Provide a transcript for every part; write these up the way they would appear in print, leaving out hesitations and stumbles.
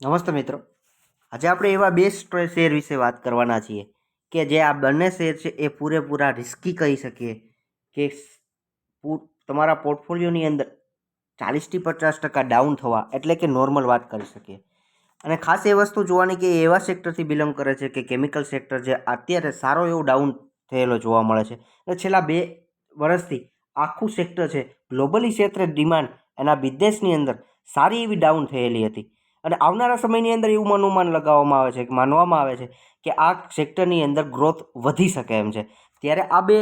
નમસ્તે મિત્રો, આજે આપણે એવા બે શેર વિશે વાત કરવાના છીએ કે જે આ બંને શેર છે એ પૂરેપૂરા રિસ્કી કહી શકીએ કે તમારા પોર્ટફોલિયોની અંદર 40% થી 50% ડાઉન થવા એટલે કે નોર્મલ વાત કરી શકીએ. અને ખાસ એ વસ્તુ જોવાની કે એ એવા સેક્ટરથી બિલોંગ કરે છે કે કેમિકલ સેક્ટર જે અત્યારે સારો એવો ડાઉન થયેલો જોવા મળે છે. અને છેલ્લા 2 વર્ષથી આખું સેક્ટર છે ગ્લોબલી ક્ષેત્રે ડિમાન્ડ એના બિઝનેસની અંદર સારી એવી ડાઉન થયેલી હતી. અને આવનારા સમયની અંદર એવું અનુમાન લગાવવામાં આવે છે કે માનવામાં આવે છે કે આ સેક્ટરની અંદર ગ્રોથ વધી શકે એમ છે. ત્યારે આ બે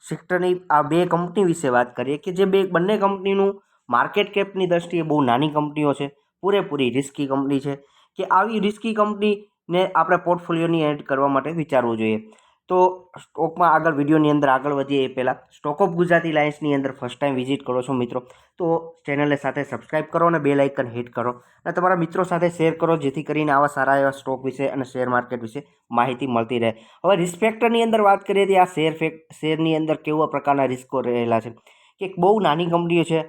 સેક્ટરની આ બે કંપની વિશે વાત કરીએ કે જે બંને કંપનીનું માર્કેટ કેપની દ્રષ્ટિએ બહુ નાની કંપનીઓ છે, પૂરેપૂરી રિસ્કી કંપની છે કે આવી રિસ્કી કંપનીને આપણે પોર્ટફોલિયોની એડ કરવા માટે વિચારવું જોઈએ. તો સ્ટોકમાં આગળ વિડીયોની અંદર આગળ વધીએ એ પહેલાં સ્ટોક ઓફ ગુજરાતી લાયન્સની અંદર ફર્સ્ટ ટાઈમ વિઝિટ કરો છો મિત્રો તો ચેનલને સાથે સબસ્ક્રાઈબ કરો અને બેલ આઇકન હિટ કરો અને તમારા મિત્રો સાથે શેર કરો જેથી કરીને આવા સારા એવા સ્ટોક વિશે અને શેર માર્કેટ વિશે માહિતી મળતી રહે. હવે રિસ્ક ફેક્ટરની અંદર વાત કરીએ તો આ શેરની અંદર કેવા પ્રકારના રિસ્કો રહેલા છે કે બહુ નાની કંપનીઓ છે,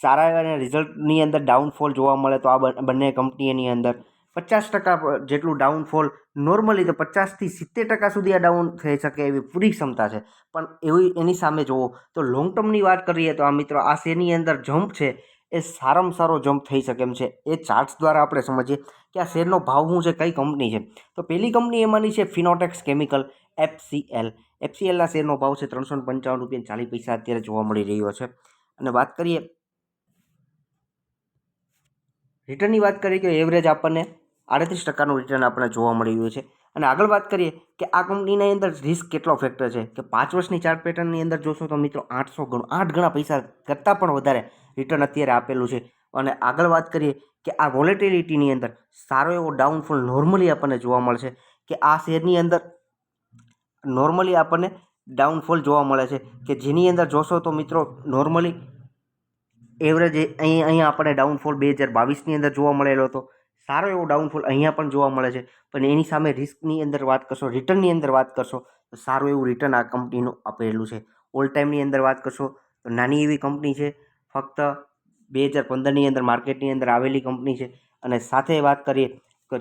સારા એવા રિઝલ્ટની અંદર ડાઉનફોલ જોવા મળે તો આ બંને કંપનીની અંદર 50% જેટલું ડાઉનફોલ નોર્મલી તો 50% થી 70% સુધી આ ડાઉન થઈ શકે એવી પૂરી ક્ષમતા છે. પણ એવી એની સામે જુઓ તો લોંગ ટર્મની વાત કરીએ તો આ મિત્રો આ શેરની અંદર જમ્પ છે એ સારામાં સારો જમ્પ થઈ શકે એમ છે. એ ચાર્ટ્સ દ્વારા આપણે સમજીએ કે આ શેરનો ભાવ શું છે, કઈ કંપની છે. તો પહેલી કંપની એમાંની છે ફિનોટેક્સ કેમિકલ FCL. FCLના શેરનો ભાવ છે ₹355.40 અત્યારે જોવા મળી રહ્યો છે. અને વાત કરીએ રિટર્નની વાત કરીએ કે એવરેજ આપણને 38%નું રિટર્ન આપણને જોવા મળી રહ્યું છે. અને આગળ વાત કરીએ કે આ કંપનીની અંદર રિસ્ક કેટલો ફેક્ટર છે કે 5 વર્ષની ચાર્ટ પેટર્નની અંદર જોશો તો મિત્રો 8 ગણા પૈસા કરતાં પણ વધારે રિટર્ન અત્યારે આપેલું છે. અને આગળ વાત કરીએ કે આ વોલેટિલિટીની અંદર સારો એવો ડાઉનફોલ નોર્મલી આપણને જોવા મળશે કે આ શેરની અંદર નોર્મલી આપણને ડાઉનફોલ જોવા મળે છે કે જેની અંદર જોશો તો મિત્રો નોર્મલી એવરેજ અહીંયા આપણને ડાઉનફોલ 2022ની અંદર જોવા મળેલો હતો. સારો એવો ડાઉનફોલ અહીંયા પણ જોવા મળે છે. પણ એની સામે રિસ્કની અંદર વાત કરશો, રિટર્નની અંદર વાત કરશો તો સારું એવું રિટર્ન આ કંપનીનું આપેલું છે. ઓલ ટાઈમની અંદર વાત કરશો તો નાની એવી કંપની છે, ફક્ત 2015ની અંદર માર્કેટની અંદર આવેલી કંપની છે. અને સાથે વાત કરીએ તો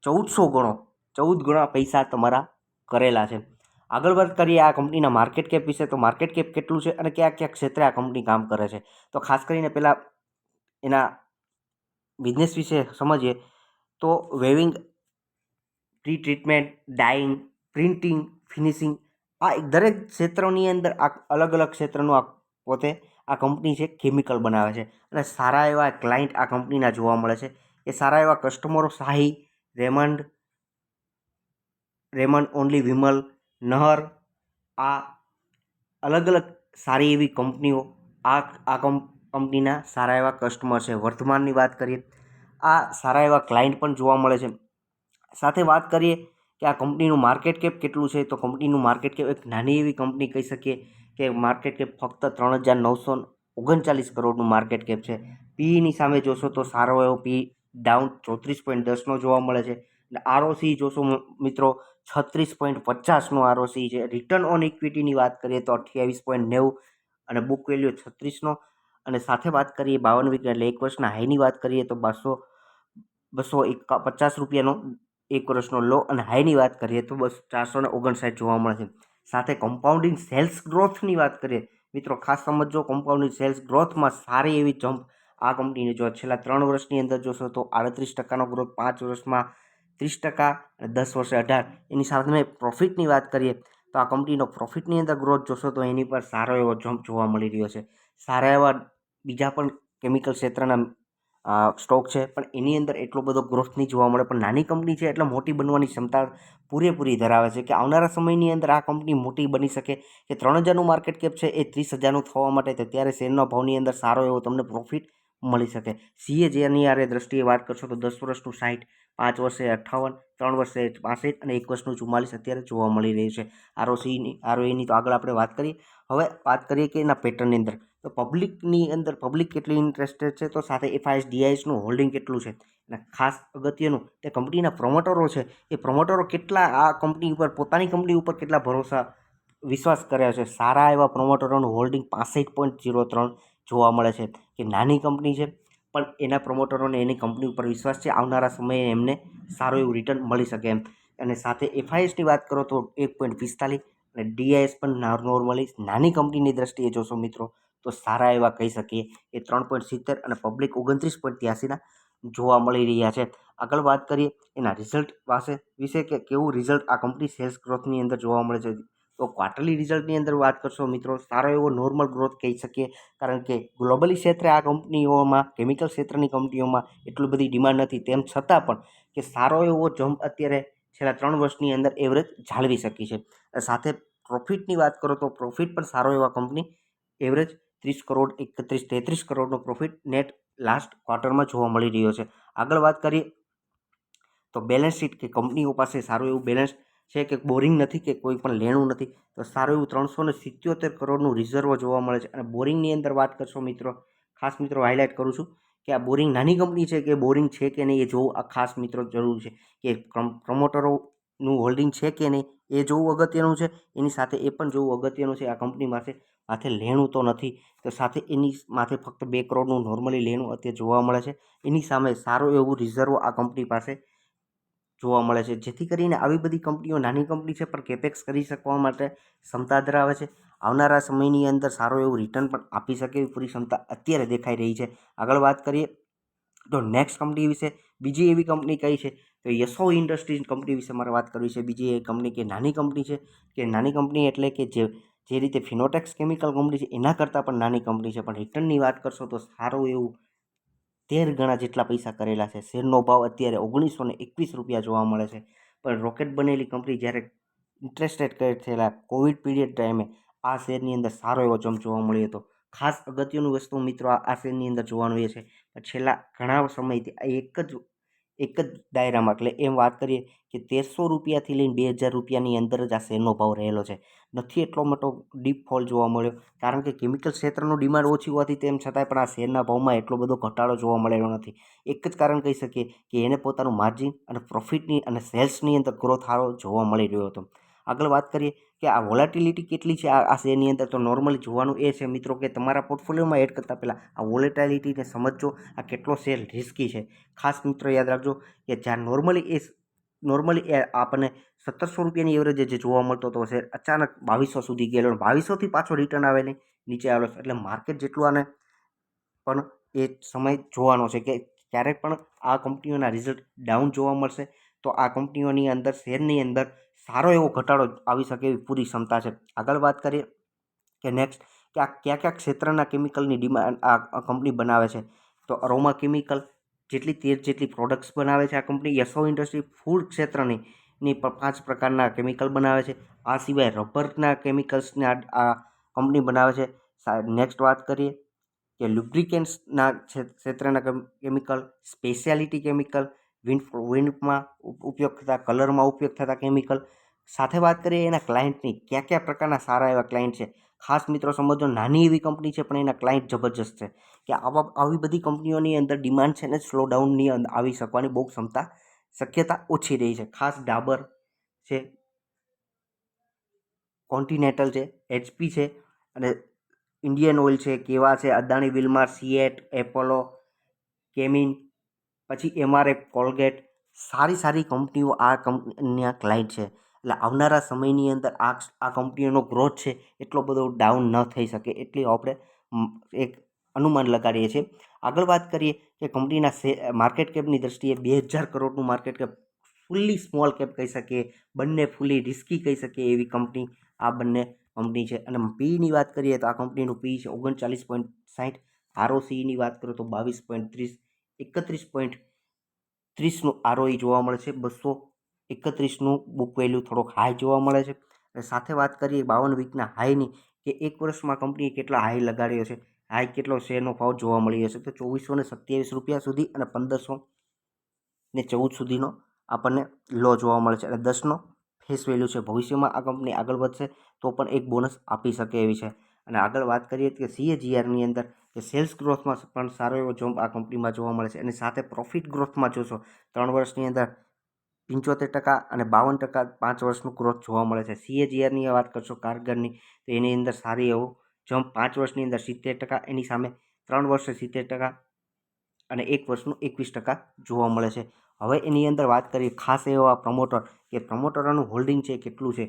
14 ગણા પૈસા તમારા કરેલા છે. આગળ વાત કરીએ આ કંપનીના માર્કેટ કેપ વિશે તો માર્કેટ કેપ કેટલું છે અને કયા કયા ક્ષેત્રે આ કંપની કામ કરે છે. તો ખાસ કરીને પહેલાં એના બિઝનેસ વિશે સમજીએ તો weaving, pre treatment, dyeing, printing, finishing આ દરેક ક્ષેત્રોની અંદર આ અલગ અલગ ક્ષેત્રનું આ પોતે આ કંપની છે કેમિકલ બનાવે છે. અને સારા એવા ક્લાયન્ટ આ કંપનીના જોવા મળે છે એ સારા એવા કસ્ટમરો શાહી, રેમન્ડ ઓનલી, વિમલ, નહર આ અલગ અલગ સારી એવી કંપનીઓ આ કંપનીના સારા એવા કસ્ટમર છે. વર્ધમાનની વાત કરીએ આ સારા એવા ક્લાયન્ટ પણ જોવા મળે છે. સાથે વાત કરીએ કે આ કંપનીનું માર્કેટ કેપ કેટલું છે તો કંપનીનું માર્કેટ કેપ એક નાની એવી કંપની કહી શકીએ કે માર્કેટ કેપ ફક્ત 3,939 કરોડનું માર્કેટ કેપ છે. પીઈની સામે જોશો તો સારો એવો પી ડાઉન 34.10નો જોવા મળે છે. અને આરઓસી જોશો મિત્રો 36.50નો આરઓસી છે. રિટર્ન ઓન ઇક્વિટીની વાત કરીએ તો 28.90 અને બુક વેલ્યુ 36નો. અને સાથે વાત કરીએ 52 વીક એટલે 1 વર્ષના હાઈની વાત કરીએ તો ₹250નો 1 વર્ષનો લો અને હાઈની વાત કરીએ તો 459 જોવા મળે છે. સાથે કમ્પાઉન્ડિંગ સેલ્સ ગ્રોથની વાત કરીએ મિત્રો ખાસ સમજો, કમ્પાઉન્ડિંગ સેલ્સ ગ્રોથમાં સારી એવી જમ્પ આ કંપનીને જો છેલ્લા 3 વર્ષની અંદર જોશો તો 38%નો ગ્રોથ, 5 વર્ષમાં 30% અને 10 વર્ષે 18%. એની સામે પ્રોફિટની વાત કરીએ તો આ કંપનીનો પ્રોફિટની અંદર ગ્રોથ જોશો તો એની પર સારો એવો જમ્પ જોવા મળી રહ્યો છે. સારા એવા બીજા પણ કેમિકલ ક્ષેત્રના સ્ટોક છે પણ એની અંદર એટલો બધો ગ્રોથ નહીં જોવા મળે. પણ નાની કંપની છે એટલે મોટી બનવાની ક્ષમતા પૂરેપૂરી ધરાવે છે કે આવનારા સમયની અંદર આ કંપની મોટી બની શકે કે 3,000નું માર્કેટ કેપ છે એ 30,000નું થવા માટે તો ત્યારે શેરના ભાવની અંદર સારો એવો તમને પ્રોફિટ મળી શકે. CAGR દ્રષ્ટિએ વાત કરશો તો 10 વર્ષનું 60, 5 વર્ષે 58, 3 વર્ષે 65 અને 1 વર્ષનું 44 અત્યારે જોવા મળી રહ્યું છે. ROEની તો આગળ આપણે વાત કરીએ. હવે વાત કરીએ કે એના પેટર્નની અંદર તો પબ્લિક કેટલી ઇન્ટરેસ્ટેડ છે તો સાથે FIS-DISનું હોલ્ડિંગ કેટલું છે. અને ખાસ અગત્યનું તે કંપનીના પ્રમોટરો છે એ પ્રમોટરો કેટલા આ કંપની ઉપર પોતાની કંપની ઉપર કેટલા વિશ્વાસ કર્યા છે. સારા એવા પ્રમોટરોનું હોલ્ડિંગ 65.03 જોવા મળે છે કે નાની કંપની છે પણ એના પ્રમોટરોને એની કંપની ઉપર વિશ્વાસ છે, આવનારા સમયે એમને સારું એવું રિટર્ન મળી શકે એમ. અને સાથે એફઆઈએસની વાત કરો તો 1.45 અને ડીઆઈએસ પણ નોર્મલી નાની કંપનીની દ્રષ્ટિએ જોશો મિત્રો તો સારા એવા કહી શકીએ એ 3.70 અને પબ્લિક 29.83ના જોવા મળી રહ્યા છે. આગળ વાત કરીએ એના રિઝલ્ટ વિશે કે કેવું રિઝલ્ટ આ કંપની સેલ્સ ગ્રોથની અંદર જોવા મળે છે, તો ક્વાર્ટરલી રિઝલ્ટની અંદર વાત કરશો મિત્રો સારો એવો નોર્મલ ગ્રોથ કહી શકીએ, કારણ કે ગ્લોબલી ક્ષેત્રે આ કંપનીઓમાં કેમિકલ ક્ષેત્રની કંપનીઓમાં એટલી બધી ડિમાન્ડ નથી, તેમ છતાં પણ કે સારો એવો જમ્પ અત્યારે છેલ્લા 3 વર્ષની અંદર એવરેજ જાળવી શકી છે. સાથે પ્રોફિટની વાત કરો તો પ્રોફિટ પણ સારો એવા કંપની એવરેજ 30 કરોડ 33 કરોડનો પ્રોફિટ નેટ લાસ્ટ ક્વાર્ટરમાં જોવા મળી રહ્યો છે. આગળ વાત કરીએ તો બેલેન્સ શીટ કે કંપનીઓ પાસે સારું એવું બેલેન્સ છે કે બોરિંગ નથી કે કોઈ પણ લેણું નથી, તો સારું એવું 377 કરોડનું રિઝર્વ જોવા મળે છે. અને બોરિંગની અંદર વાત કરશો મિત્રો, ખાસ મિત્રો હાઇલાઇટ કરું છું કે આ બોરિંગ નાની કંપની છે કે બોરિંગ છે કે નહીં એ જોવું આ ખાસ મિત્રો જરૂર છે, કે પ્રમોટરોનું હોલ્ડિંગ છે કે નહીં એ જોવું અગત્યનું છે. એની સાથે એ પણ જોવું અગત્યનું છે આ કંપની માથે લેણું તો નથી, તો સાથે એની માથે ફક્ત 2 કરોડનું નોર્મલી લેણું અત્યારે જોવા મળે છે. એની સામે સારું એવું રિઝર્વ આ કંપની પાસે જોવા મળે છે, જેથી કરીને આવી બધી કંપનીઓ નાની કંપની છે પણ કેપેક્સ કરી શકવા માટે ક્ષમતા ધરાવે છે. આવનારા સમયની અંદર સારું એવું રિટર્ન પણ આપી શકે એવી પૂરી ક્ષમતા અત્યારે દેખાઈ રહી છે. આગળ વાત કરીએ તો નેક્સ્ટ કંપની વિશે બીજી એવી કંપની કઈ છે તો યશો ઇન્ડસ્ટ્રીઝ કંપની વિશે મારે વાત કરવી છે. બીજી એ કંપની કે નાની કંપની છે, કે નાની કંપની એટલે કે જે રીતે ફિનોટેક્સ કેમિકલ કંપની છે એના કરતાં પણ નાની કંપની છે, પણ રિટર્નની વાત કરશો તો સારું એવું 13 ગણા જેટલા પૈસા કરેલા છે. શેરનો ભાવ અત્યારે 1921 રૂપિયા જોવા મળે છે. પણ રોકેટ બનેલી કંપની જ્યારે ઇન્ટરેસ્ટ રેટ થયેલા કોવિડ પીરિયડ ટાઈમે આ શેરની અંદર સારો એવો જમ્પ જોવા મળ્યો હતો. ખાસ અગત્યનું વસ્તુ મિત્રો આ શેરની અંદર જોવાનું એ છે છેલ્લા ઘણા સમયથી એક જ દાયરામાં, એટલે એમ વાત કરીએ કે 1300 રૂપિયાથી લઈને 2000 રૂપિયાની અંદર જ આ શેરનો ભાવ રહેલો છે. નથી એટલો મોટો ડીપ ફોલ જોવા મળ્યો, કારણ કે કેમિકલ ક્ષેત્રનું ડિમાન્ડ ઓછી હોવાથી તેમ છતાંય પણ આ શેરના ભાવમાં એટલો બધો ઘટાડો જોવા મળેલો નથી. એક જ કારણ કહી શકીએ કે એને પોતાનું માર્જિન અને પ્રોફિટની અને સેલ્સની અંદર ગ્રોથ સારો જોવા મળી રહ્યો હતો. આગળ વાત કરીએ કે આ વોલેટિલિટી કેટલી છે આ શેરની અંદર, તો નોર્મલી જોવાનું એ છે મિત્રો કે તમારા પોર્ટફોલિયોમાં એડ કરતાં પહેલાં આ વોલેટિલિટીને સમજજો, આ કેટલો શેર રિસ્કી છે. ખાસ મિત્રો યાદ રાખજો કે જ્યાં નોર્મલી એ આપણને 1700 રૂપિયાની એવરેજ જે જોવા મળતો હતો શેર અચાનક 2200 સુધી ગયેલો, 2200થી પાછો રિટર્ન આવે ને નીચે આવેલો, એટલે માર્કેટ જેટલું આને પણ એ સમય જોવાનો છે કે ક્યારેક પણ આ કંપનીઓના રિઝલ્ટ ડાઉન જોવા મળશે, તો આ કંપનીઓની અંદર શેરની અંદર સારો એવો ઘટાડો આવી શકે એવી પૂરી ક્ષમતા છે. આગળ વાત કરીએ કે નેક્સ્ટ કે આ કયા ક્ષેત્રના કેમિકલની ડિમાન્ડ આ કંપની બનાવે છે, તો અરોમા કેમિકલ જેટલી 13 જેટલી પ્રોડક્ટ્સ બનાવે છે આ કંપની. યશો ઇન્ડસ્ટ્રી ફૂડ ક્ષેત્રની 5 પ્રકારના કેમિકલ બનાવે છે. આ સિવાય રબરના કેમિકલ્સને આ કંપની બનાવે છે. નેક્સ્ટ વાત કરીએ કે લુબ્રિકેન્ટ્સના ક્ષેત્રના કેમિકલ, સ્પેશિયાલિટી કેમિકલ, વિન્ડમાં ઉપયોગ થતા, કલરમાં ઉપયોગ થતા કેમિકલ. સાથે વાત કરીએ એના ક્લાયન્ટની, કયા કયા પ્રકારના સારા એવા ક્લાયન્ટ છે. ખાસ મિત્રો સમજો નાની એવી કંપની છે પણ એના ક્લાયન્ટ જબરજસ્ત છે, કે આવી બધી કંપનીઓની અંદર ડિમાન્ડ છે ને સ્લો ડાઉનની અંદર આવી શકવાની બહુ શક્યતા ઓછી રહી છે. ખાસ ડાબર છે, કોન્ટિનેન્ટલ છે, એચપી છે અને ઇન્ડિયન ઓઇલ છે, કેવા છે, અદાણી વિલમાર, સિએટ, એપોલો, કેમિન, પછી એમઆરએફ, કોલગેટ, સારી કંપનીઓ આ કંપનીના ક્લાયન્ટ છે. એટલે આવનારા સમયની અંદર આ કંપનીઓનો ગ્રોથ છે એટલો બધો ડાઉન ન થઈ શકે એટલી આપણે એક અનુમાન લગાડીએ છીએ. આગળ વાત કરીએ કે કંપનીના માર્કેટ કેપની દ્રષ્ટિએ 2000 કરોડનું market cap, fully small cap કહી શકીએ, બંને ફૂલી રિસ્કી કહી શકીએ એવી કંપની આ બંને કંપની છે. અને પીની વાત કરીએ તો આ કંપનીનું પી છે 39.60, આરઓસીની વાત કરો તો 22.30, 31.30નું આરઓઈ જોવા મળે છે. 231નું બુક વેલ્યુ થોડોક હાઈ જોવા મળે છે. અને સાથે વાત કરીએ 52 વીકના હાઈની, કે એક વર્ષમાં કંપનીએ કેટલા હાઈ લગાડ્યો છે, હાઈ કેટલો શેરનો ભાવ જોવા મળી હશે તો 2427 રૂપિયા સુધી અને 1514 સુધીનો આપણને લો જોવા મળે છે. અને 10નો ફેસ વેલ્યુ છે. ભવિષ્યમાં આ કંપની આગળ વધશે તો પણ એક બોનસ આપી શકે એવી છે. અને આગળ વાત કરીએ કે સીએજીઆરની અંદર કે સેલ્સ ગ્રોથમાં પણ સારો એવો જમ્પ આ કંપનીમાં જોવા મળે છે. અને સાથે પ્રોફિટ ગ્રોથમાં જોશો 3 વર્ષની અંદર 75% અને 52% 5 વર્ષનું ગ્રોથ જોવા મળે છે. સીએજીઆરની વાત કરશો કારગરની તો એની અંદર સારી એવો જમ્પ 5 વર્ષની અંદર 70%, એની સામે 3 વર્ષે 70%, અને 1 વર્ષનું 21% જોવા મળે છે. હવે એની અંદર વાત કરીએ ખાસ એવા પ્રમોટર કે પ્રમોટરોનું હોલ્ડિંગ છે કેટલું છે.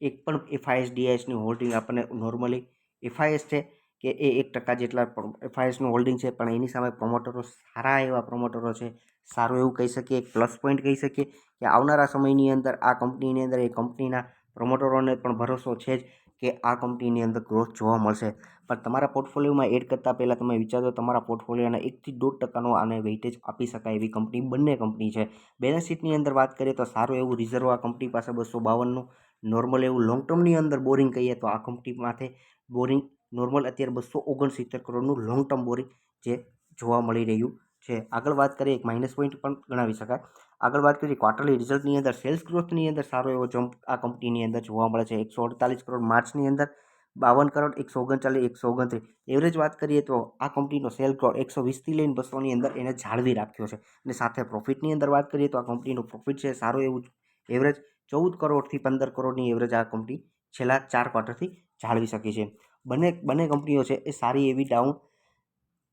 એક પણ FIS DISની હોલ્ડિંગ આપણને નોર્મલી FIS છે કે એ 1% જેટલા FISનું હોલ્ડિંગ છે, પણ એની સામે પ્રમોટરો સારા એવા પ્રમોટરો છે. સારું એવું કહી શકીએ, એક પ્લસ પોઈન્ટ કહી શકીએ કે આવનારા સમયની અંદર આ કંપનીની અંદર એ કંપનીના પ્રમોટરોને પણ ભરોસો છે જ કે આ કંપનીની અંદર ગ્રોથ જોવા મળશે. પણ તમારા પોર્ટફોલિયોમાં એડ કરતાં પહેલાં તમે વિચારજો તમારા પોર્ટફોલિયોના 1 થી 1.5%નો આને વેઇટેજ આપી શકાય એવી કંપની બંને કંપની છે. બેલેન્સ શીટની અંદર વાત કરીએ તો સારું એવું રિઝર્વ આ કંપની પાસે 252નું નોર્મલ એવું લોંગ ટર્મની અંદર બોરિંગ કહીએ તો આ કંપની માથે બોરિંગ નોર્મલ અત્યારે 269 કરોડનું લોંગ ટર્મ બોરિંગ જે જોવા મળી રહ્યું છે. આગળ વાત કરીએ એક માઇનસ પોઈન્ટ પણ ગણાવી શકાય. આગળ વાત કરીએ ક્વાર્ટરલી રિઝલ્ટની અંદર સેલ્સ ગ્રોથની અંદર સારો એવો જમ્પ આ કંપનીની અંદર જોવા મળે છે. 148 કરોડ માર્ચની અંદર, 52 કરોડ, 139, 129. એવરેજ વાત કરીએ તો આ કંપનીનો સેલ ગ્રોથ 120થી લઈને 200ની અંદર એને જાળવી રાખ્યો છે. અને સાથે પ્રોફિટની અંદર વાત કરીએ તો આ કંપનીનું પ્રોફિટ છે સારું એવું એવરેજ 14 કરોડથી 15 કરોડની એવરેજ આ કંપની છેલ્લા 4 ક્વાર્ટરથી જાળવી શકી છે. બંને કંપનીઓ છે એ સારી એવી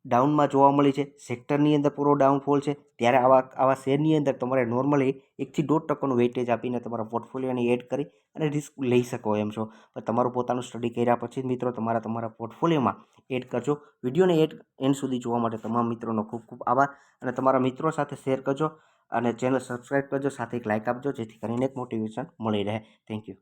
ડાઉનમાં જોવા મળી છે. સેક્ટરની અંદર પૂરો ડાઉનફોલ છે, ત્યારે આવા શેરની અંદર તમારે નોર્મલી 1 થી 1.5%નું વેઇટેજ આપીને તમારા પોર્ટફોલિયોને એડ કરી અને રિસ્ક લઈ શકો એમ છો. પણ તમારું પોતાનું સ્ટડી કર્યા પછી જ મિત્રો તમારા પોર્ટફોલિયોમાં એડ કરજો. વિડીયોને એન્ડ સુધી જોવા માટે તમામ મિત્રોનો ખૂબ ખૂબ આભાર અને તમારા મિત્રો સાથે શેર કરજો અને ચેનલ સબસ્ક્રાઈબ કરજો, સાથે એક લાઇક આપજો જેથી કરીને એક મોટિવેશન મળી રહે. Thank you.